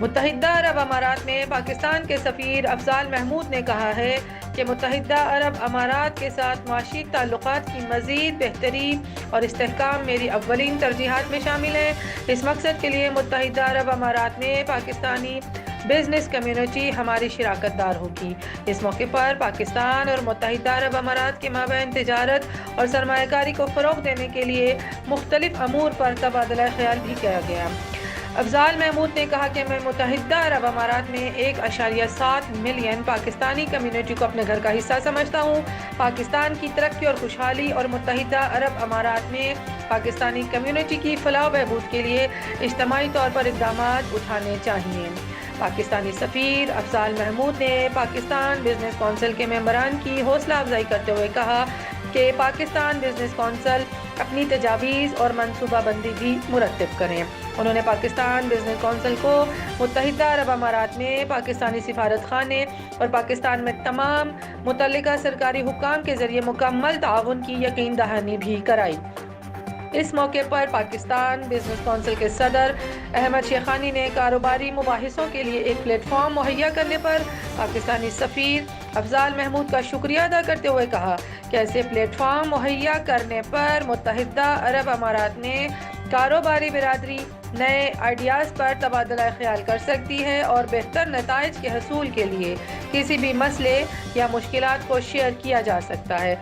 متحدہ عرب امارات میں پاکستان کے سفیر افضال محمود نے کہا ہے کہ متحدہ عرب امارات کے ساتھ معاشی تعلقات کی مزید بہتری اور استحکام میری اولین ترجیحات میں شامل ہے۔ اس مقصد کے لیے متحدہ عرب امارات میں پاکستانی بزنس کمیونٹی ہماری شراکت دار ہوگی۔ اس موقع پر پاکستان اور متحدہ عرب امارات کے مابین تجارت اور سرمایہ کاری کو فروغ دینے کے لیے مختلف امور پر تبادلہ خیال بھی کیا گیا۔ افضال محمود نے کہا کہ میں متحدہ عرب امارات میں 1.7 ملین پاکستانی کمیونٹی کو اپنے گھر کا حصہ سمجھتا ہوں۔ پاکستان کی ترقی اور خوشحالی اور متحدہ عرب امارات میں پاکستانی کمیونٹی کی فلاح و بہبود کے لیے اجتماعی طور پر اقدامات اٹھانے چاہیے۔ پاکستانی سفیر افضال محمود نے پاکستان بزنس کونسل کے ممبران کی حوصلہ افزائی کرتے ہوئے کہا کہ پاکستان بزنس کونسل اپنی تجاویز اور منصوبہ بندی بھی مرتب کریں۔ انہوں نے پاکستان بزنس کونسل کو متحدہ عرب امارات میں پاکستانی سفارت خانے اور پاکستان میں تمام متعلقہ سرکاری حکام کے ذریعے مکمل تعاون کی یقین دہانی بھی کرائی۔ اس موقع پر پاکستان بزنس کونسل کے صدر احمد شیخانی نے کاروباری مباحثوں کے لیے ایک پلیٹ فارم مہیا کرنے پر پاکستانی سفیر افضال محمود کا شکریہ ادا کرتے ہوئے کہا کہ ایسے پلیٹ فارم مہیا کرنے پر متحدہ عرب امارات میں کاروباری برادری نئے آئیڈیاز پر تبادلہ خیال کر سکتی ہے اور بہتر نتائج کے حصول کے لیے کسی بھی مسئلے یا مشکلات کو شیئر کیا جا سکتا ہے۔